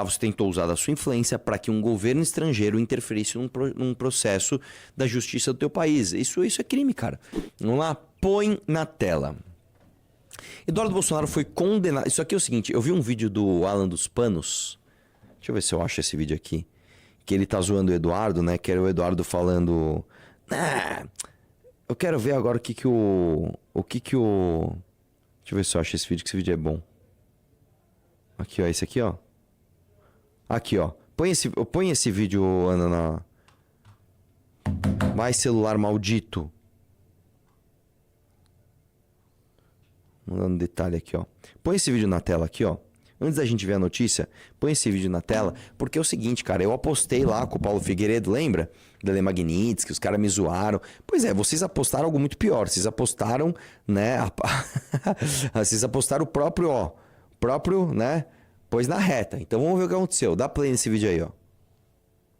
Você tentou usar da sua influência para que um governo estrangeiro interferisse num processo da justiça do teu país. Isso é crime, cara. Vamos lá, põe na tela. Eduardo Bolsonaro foi condenado. Isso aqui é o seguinte, eu vi um vídeo do Alan dos Panos. Deixa eu ver se eu acho esse vídeo aqui. Que ele tá zoando o Eduardo, né? Que era o Eduardo falando... eu quero ver agora o que o... Deixa eu ver se eu acho esse vídeo, que esse vídeo é bom. Aqui, ó. Esse aqui, ó. Aqui, ó. Põe esse vídeo, Ana, na... Vai, celular maldito. Mandando detalhe aqui, ó. Põe esse vídeo na tela aqui, ó. Antes da gente ver a notícia, põe esse vídeo na tela, porque é o seguinte, cara, eu apostei lá com o Paulo Figueiredo, lembra? Da Le Magnitsky, que os caras me zoaram. Pois é, vocês apostaram algo muito pior. Vocês apostaram, né? Vocês apostaram o próprio, né? Pois na reta. Então vamos ver o que aconteceu. Dá play nesse vídeo aí, ó.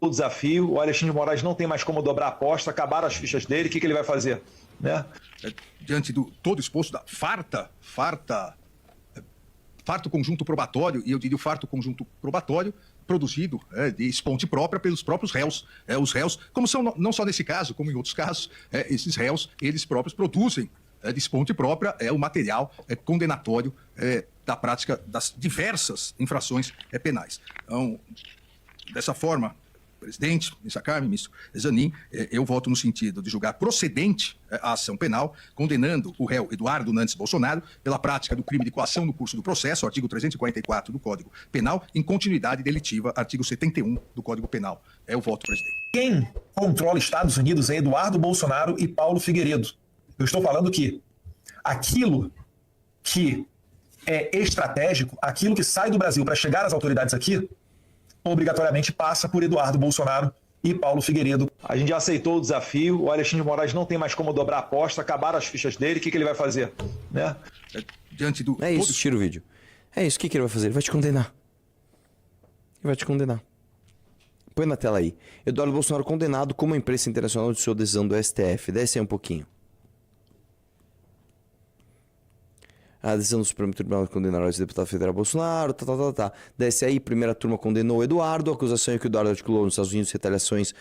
O desafio, o Alexandre de Moraes não tem mais como dobrar a aposta, acabaram as fichas dele, o que ele vai fazer? Né? Diante do todo exposto da farto conjunto probatório, e eu diria o farto conjunto probatório produzido de esponte própria pelos próprios réus. Os réus, como são não só nesse caso, como em outros casos, esses réus, eles próprios produzem de esponte própria o material condenatório da prática das diversas infrações penais. Então, dessa forma, presidente, ministra Carmen, ministro Zanin, eu voto no sentido de julgar procedente a ação penal, condenando o réu Eduardo Nantes Bolsonaro pela prática do crime de coação no curso do processo, artigo 344 do Código Penal, em continuidade delitiva, artigo 71 do Código Penal. É o voto, presidente. Quem controla Estados Unidos é Eduardo Bolsonaro e Paulo Figueiredo. Eu estou falando que aquilo que é estratégico, aquilo que sai do Brasil para chegar às autoridades aqui, obrigatoriamente passa por Eduardo Bolsonaro e Paulo Figueiredo. A gente já aceitou o desafio, o Alexandre de Moraes não tem mais como dobrar a aposta, acabaram as fichas dele, o que ele vai fazer? Né? Diante do... É isso, tira o vídeo. É isso, o que ele vai fazer? Ele vai te condenar. Ele vai te condenar. Põe na tela aí. Eduardo Bolsonaro condenado como a imprensa internacional de sua decisão do STF. Desce aí um pouquinho. A decisão do Supremo Tribunal de condenar o ex-deputado federal Bolsonaro, Desce aí, primeira turma condenou o Eduardo. A acusação é que o Eduardo articulou nos Estados Unidos retaliações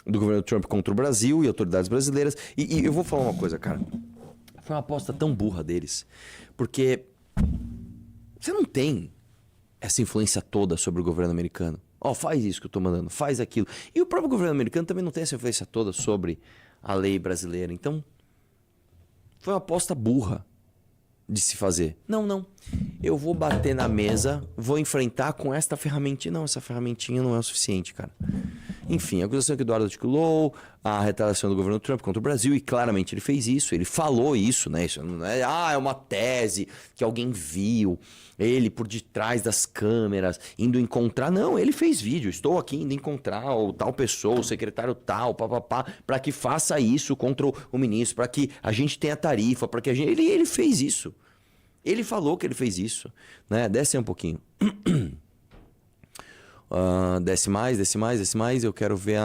do governo Trump contra o Brasil e autoridades brasileiras. E eu vou falar uma coisa, cara. Foi uma aposta tão burra deles. Porque você não tem essa influência toda sobre o governo americano. Faz isso que eu tô mandando, faz aquilo. E o próprio governo americano também não tem essa influência toda sobre a lei brasileira. Então, foi uma aposta burra de se fazer. Não. Eu vou bater na mesa, vou enfrentar com esta ferramentinha. Não, essa ferramentinha não é o suficiente, cara. Enfim, a acusação que o Eduardo articulou, a retaliação do governo Trump contra o Brasil, e claramente ele fez isso, ele falou isso, né? Isso não é, é uma tese que alguém viu, ele por detrás das câmeras, indo encontrar. Não, ele fez vídeo, estou aqui indo encontrar o tal pessoa, o secretário tal, para que faça isso contra o ministro, para que a gente tenha tarifa, para que a gente... Ele fez isso. Ele falou que ele fez isso, né? Desce aí um pouquinho. Desce mais. Eu quero ver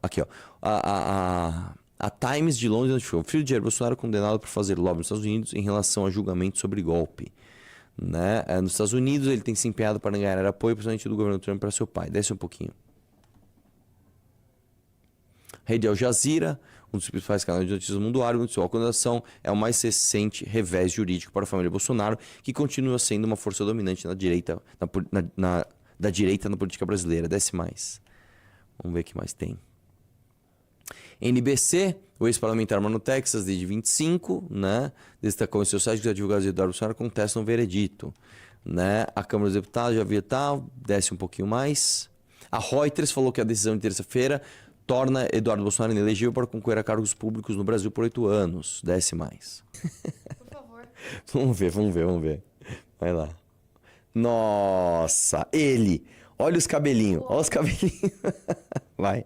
aqui, ó. A Times de Londres notificou: o filho de Jair Bolsonaro condenado por fazer lobby nos Estados Unidos em relação a julgamento sobre golpe. Né? Nos Estados Unidos ele tem se empenhado para ganhar apoio, principalmente do governo Trump, para seu pai. Desce um pouquinho. Rede Al Jazeera, um dos principais canais de notícias do mundo árabe, noticiou a condenação é o mais recente revés jurídico para a família Bolsonaro, que continua sendo uma força dominante na direita, da direita na política brasileira. Desce mais. Vamos ver o que mais tem. NBC, o ex-parlamentar mora no Texas desde 25, né? Destacou em seu site que os advogados de Eduardo Bolsonaro contestam o veredito. Né? A Câmara dos Deputados já havia tal. Desce um pouquinho mais. A Reuters falou que a decisão de terça-feira torna Eduardo Bolsonaro inelegível para concorrer a cargos públicos no Brasil por 8 anos. Desce mais. Por favor. Vamos ver. Vai lá. Nossa, ele. Olha os cabelinhos. Olha os cabelinhos. Vai.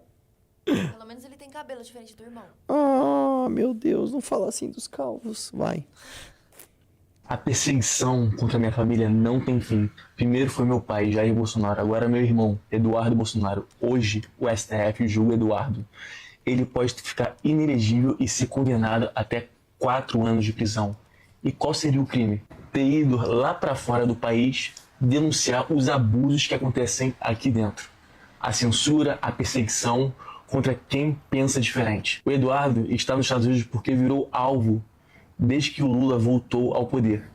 Pelo menos ele tem cabelo diferente do irmão. Meu Deus, não fala assim dos calvos. Vai. A perseguição contra minha família não tem fim. Primeiro foi meu pai, Jair Bolsonaro, agora meu irmão, Eduardo Bolsonaro. Hoje, o STF julga Eduardo. Ele pode ficar inelegível e ser condenado até 4 anos de prisão. E qual seria o crime? Ter ido lá para fora do país denunciar os abusos que acontecem aqui dentro. A censura, a perseguição contra quem pensa diferente. O Eduardo está nos Estados Unidos porque virou alvo desde que o Lula voltou ao poder.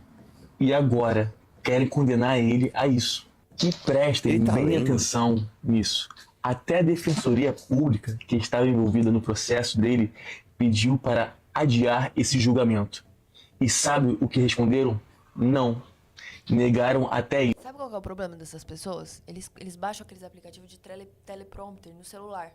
E agora querem condenar ele a isso. E prestem bem atenção nisso. Até a Defensoria Pública, que estava envolvida no processo dele, pediu para adiar esse julgamento. E sabe o que responderam? Não. Negaram até isso. Sabe qual que é o problema dessas pessoas? Eles baixam aqueles aplicativos de teleprompter no celular.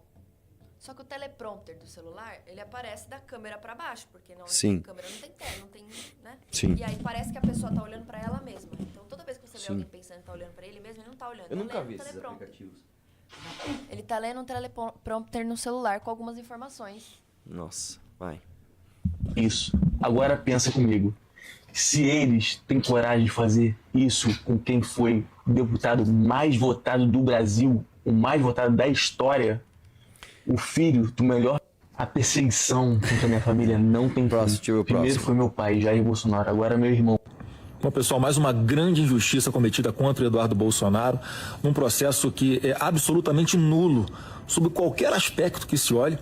Só que o teleprompter do celular, ele aparece da câmera pra baixo, porque não tem câmera, não tem tela, não tem, né? Sim. E aí parece que a pessoa tá olhando pra ela mesma. Então toda vez que você vê alguém pensando que tá olhando pra ele mesmo, ele não tá olhando. Eu nunca vi lendo esses teleprompter. aplicativos. Ele tá lendo um teleprompter no celular com algumas informações. Nossa, vai. Isso. Agora pensa comigo. Se eles têm coragem de fazer isso com quem foi o deputado mais votado do Brasil, o mais votado da história, o filho do melhor... A perseguição contra a minha família não tem fim. Primeiro foi meu pai, Jair Bolsonaro, agora meu irmão. Bom, pessoal, mais uma grande injustiça cometida contra o Eduardo Bolsonaro, num processo que é absolutamente nulo, sob qualquer aspecto que se olhe,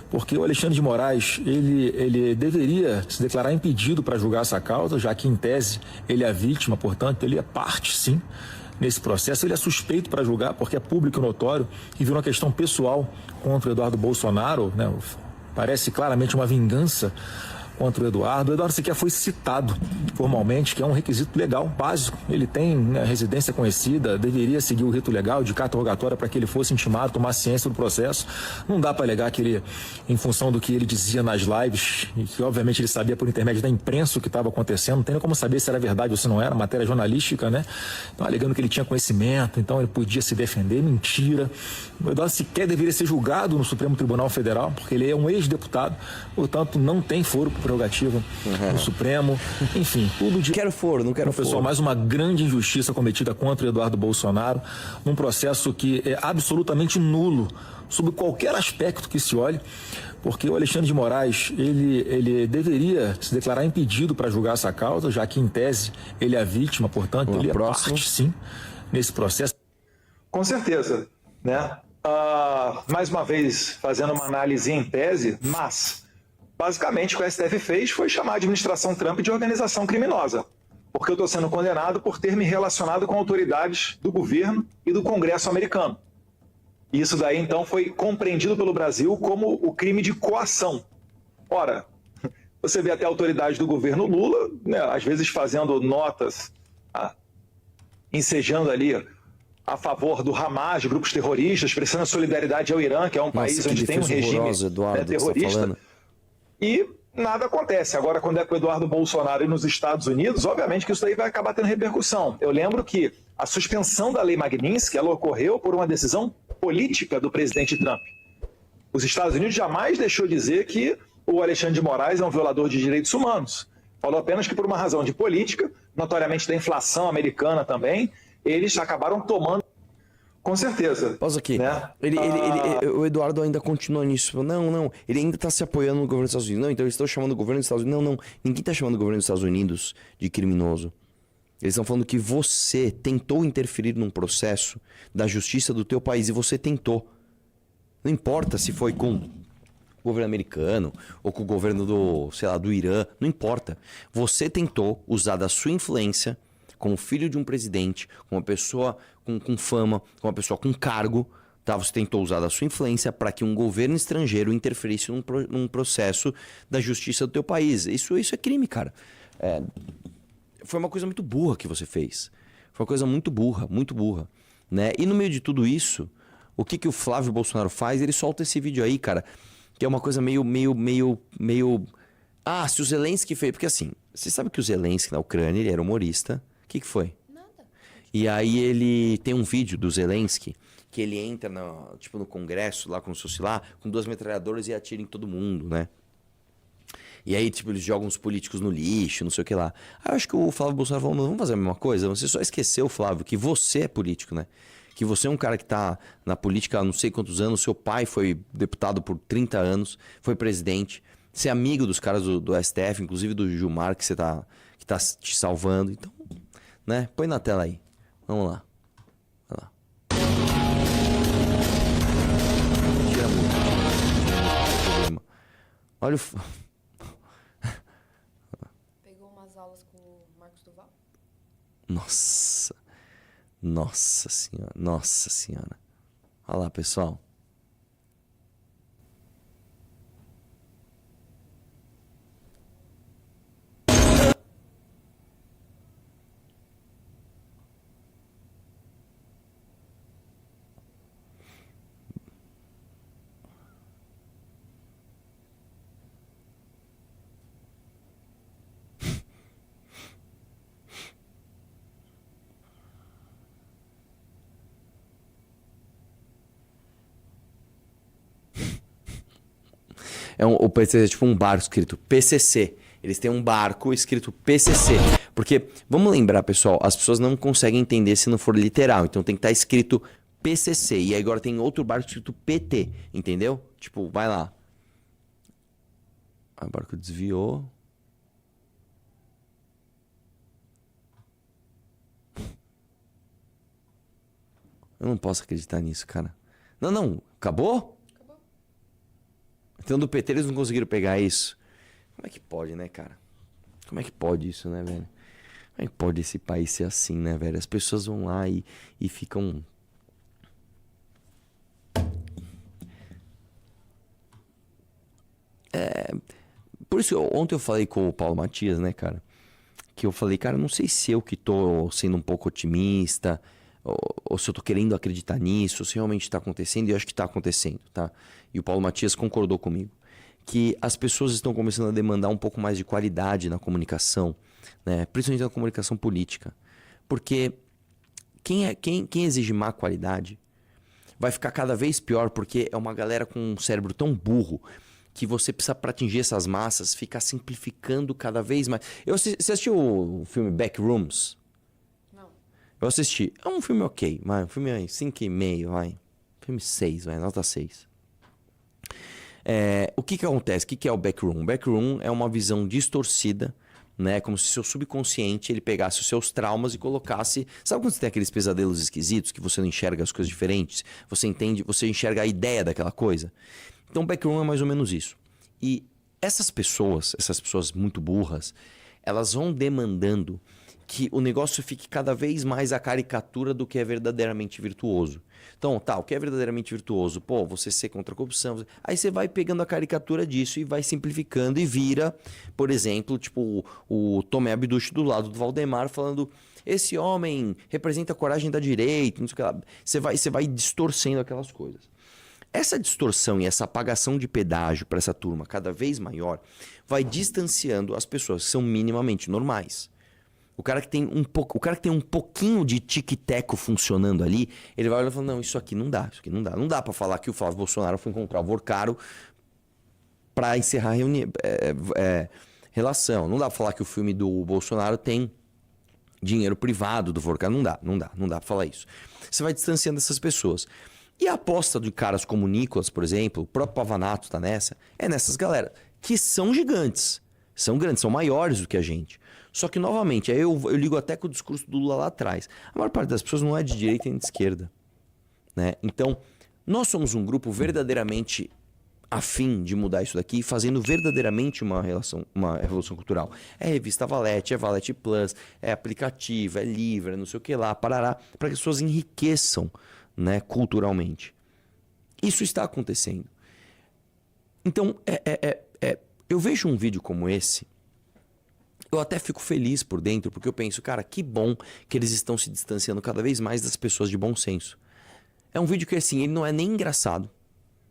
porque o Alexandre de Moraes, ele deveria se declarar impedido para julgar essa causa, já que, em tese, ele é a vítima, portanto, ele é parte, sim, nesse processo. Ele é suspeito para julgar, porque é público e notório, e virou uma questão pessoal contra o Eduardo Bolsonaro, né? Parece claramente uma vingança contra o Eduardo. O Eduardo sequer foi citado formalmente, que é um requisito legal, básico. Ele tem, né, residência conhecida, deveria seguir o rito legal de carta rogatória para que ele fosse intimado, tomar ciência do processo. Não dá para alegar que ele, em função do que ele dizia nas lives, e que obviamente ele sabia por intermédio da imprensa o que estava acontecendo, não tem nem como saber se era verdade ou se não era, matéria jornalística, né? Então, alegando que ele tinha conhecimento, então ele podia se defender. Mentira. O Eduardo sequer deveria ser julgado no Supremo Tribunal Federal, porque ele é um ex-deputado, portanto não tem foro prerrogativa no Supremo, enfim, tudo de... Quero foro, não quero pessoal, foro. mais uma grande injustiça cometida contra o Eduardo Bolsonaro, num processo que é absolutamente nulo, sob qualquer aspecto que se olhe, porque o Alexandre de Moraes, ele deveria se declarar impedido para julgar essa causa, já que, em tese, ele é a vítima, portanto, ele é parte, sim, nesse processo. Com certeza, né? Mais uma vez, fazendo uma análise em tese, mas, basicamente, o que o STF fez foi chamar a administração Trump de organização criminosa, porque eu estou sendo condenado por ter me relacionado com autoridades do governo e do Congresso americano. E isso daí, então, foi compreendido pelo Brasil como o crime de coação. Ora, você vê até autoridades do governo Lula, né, às vezes fazendo notas, ensejando ali a favor do Hamas, de grupos terroristas, prestando solidariedade ao Irã, que é um país onde tem um regime terrorista. E nada acontece. Agora, quando é com o Eduardo Bolsonaro e nos Estados Unidos, obviamente que isso daí vai acabar tendo repercussão. Eu lembro que a suspensão da Lei Magnitsky, ela ocorreu por uma decisão política do presidente Trump. Os Estados Unidos jamais deixou dizer que o Alexandre de Moraes é um violador de direitos humanos. Falou apenas que por uma razão de política, notoriamente da inflação americana também, eles acabaram tomando. Com certeza. Pausa aqui. Né? O Eduardo ainda continua nisso. Não. Ele ainda está se apoiando no governo dos Estados Unidos. Não, então eles estão chamando o governo dos Estados Unidos. Não. Ninguém está chamando o governo dos Estados Unidos de criminoso. Eles estão falando que você tentou interferir num processo da justiça do teu país e você tentou. Não importa se foi com o governo americano ou com o governo do Irã. Não importa. Você tentou usar da sua influência como filho de um presidente, como uma pessoa com fama, como uma pessoa com cargo, tá? Você tentou usar da sua influência para que um governo estrangeiro interferisse num processo da justiça do teu país. Isso é crime, cara. Foi uma coisa muito burra que você fez. Foi uma coisa muito burra, né? E no meio de tudo isso, o que o Flávio Bolsonaro faz? Ele solta esse vídeo aí, cara, que é uma coisa meio... se o Zelensky fez... Porque assim, você sabe que o Zelensky na Ucrânia, ele era humorista. O que foi? Nada. E aí ele tem um vídeo do Zelensky que ele entra no Congresso, lá como se fosse lá, com 2 metralhadoras e atira em todo mundo, né? E aí, eles jogam os políticos no lixo, não sei o que lá. Aí eu acho que o Flávio Bolsonaro falou, vamos fazer a mesma coisa? Você só esqueceu, Flávio, que você é político, né? Que você é um cara que tá na política há não sei quantos anos, seu pai foi deputado por 30 anos, foi presidente, você é amigo dos caras do STF, inclusive do Gilmar, que tá te salvando. Então, né? Põe na tela aí. Vamos lá. Vai lá. Tira muito. Olha o... Pegou umas aulas com o Marcos Duval? Nossa. Nossa senhora. Nossa senhora. Olha lá, pessoal. O PCC é tipo um barco escrito PCC. Eles têm um barco escrito PCC. Porque, vamos lembrar, pessoal, as pessoas não conseguem entender se não for literal. Então tem que estar escrito PCC. E agora tem outro barco escrito PT. Entendeu? Tipo, vai lá. O barco desviou. Eu não posso acreditar nisso, cara. Não. Acabou? Então do PT eles não conseguiram pegar isso. Como é que pode, né, cara? Como é que pode isso, né, velho? Como é que pode esse país ser assim, né, velho? As pessoas vão lá e ficam... Por isso, ontem eu falei com o Paulo Matias, né, cara? Que eu falei, cara, não sei se eu que tô sendo um pouco otimista... Ou se eu tô querendo acreditar nisso, ou se realmente tá acontecendo, e eu acho que tá acontecendo, tá? E o Paulo Matias concordou comigo. Que as pessoas estão começando a demandar um pouco mais de qualidade na comunicação, né? Principalmente na comunicação política. Porque quem exige má qualidade vai ficar cada vez pior, porque é uma galera com um cérebro tão burro que você precisa, para atingir essas massas, ficar simplificando cada vez mais. Você assistiu o filme Backrooms? Eu assisti. É um filme ok, vai. Um filme 5,5, vai. Filme 6, vai. Nota 6. O que acontece? O que é o backroom? O backroom é uma visão distorcida, né? Como se o seu subconsciente ele pegasse os seus traumas e colocasse... Sabe quando você tem aqueles pesadelos esquisitos que você não enxerga as coisas diferentes? Você enxerga a ideia daquela coisa? Então, backroom é mais ou menos isso. E essas pessoas muito burras, elas vão demandando que o negócio fique cada vez mais a caricatura do que é verdadeiramente virtuoso. Então, o que é verdadeiramente virtuoso? Pô, você ser contra a corrupção. Aí você vai pegando a caricatura disso e vai simplificando e vira, por exemplo, tipo o Tomé Abduch do lado do Valdemar falando: esse homem representa a coragem da direita, não sei o que lá. Você vai distorcendo aquelas coisas. Essa distorção e essa apagação de pedágio para essa turma cada vez maior vai distanciando as pessoas que são minimamente normais. O cara que tem um pouquinho de tic-teco funcionando ali, ele vai olhar e falar: não, isso aqui não dá. Não dá pra falar que o Flávio Bolsonaro foi encontrar o Vorcaro pra encerrar a relação. Não dá pra falar que o filme do Bolsonaro tem dinheiro privado do Vorcaro. Não dá pra falar isso. Você vai distanciando essas pessoas. E a aposta de caras como Nicolas, por exemplo, o próprio Pavanato tá nessa, é nessas galera que são gigantes. São grandes, são maiores do que a gente. Só que, novamente, aí eu ligo até com o discurso do Lula lá atrás. A maior parte das pessoas não é de direita nem de esquerda, né? Então, nós somos um grupo verdadeiramente afim de mudar isso daqui, fazendo verdadeiramente uma revolução cultural. É revista Valete, é Valete Plus, é aplicativo, é livro, é não sei o que lá, parará, para que as pessoas enriqueçam, né, culturalmente. Isso está acontecendo. Então, eu vejo um vídeo como esse, eu até fico feliz por dentro, porque eu penso, cara, que bom que eles estão se distanciando cada vez mais das pessoas de bom senso. É um vídeo que, assim, ele não é nem engraçado.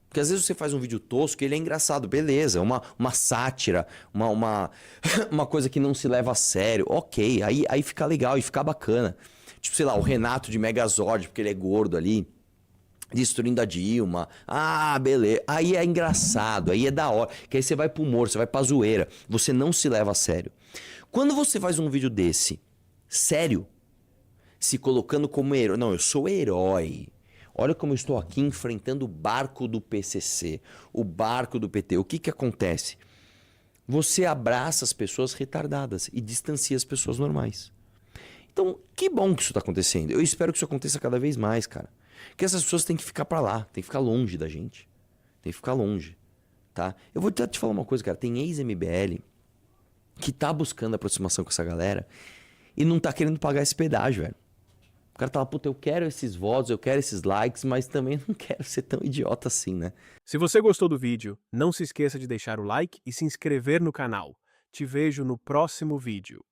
Porque às vezes você faz um vídeo tosco e ele é engraçado, beleza, uma sátira, uma coisa que não se leva a sério, ok, aí fica legal e fica bacana. Tipo, sei lá, o Renato de Megazord, porque ele é gordo ali, destruindo a Dilma. Ah, beleza. Aí é engraçado, aí é da hora. Que aí você vai pro humor, você vai pra zoeira. Você não se leva a sério. Quando você faz um vídeo desse, sério, se colocando como herói. Não, eu sou herói. Olha como eu estou aqui enfrentando o barco do PCC, o barco do PT. O que acontece? Você abraça as pessoas retardadas e distancia as pessoas normais. Então, que bom que isso tá acontecendo. Eu espero que isso aconteça cada vez mais, cara. Que essas pessoas têm que ficar pra lá, têm que ficar longe da gente. Tem que ficar longe, tá? Eu vou te falar uma coisa, cara. Tem ex-MBL que tá buscando aproximação com essa galera e não tá querendo pagar esse pedágio, velho. O cara tá lá, puta, eu quero esses votos, eu quero esses likes, mas também não quero ser tão idiota assim, né? Se você gostou do vídeo, não se esqueça de deixar o like e se inscrever no canal. Te vejo no próximo vídeo.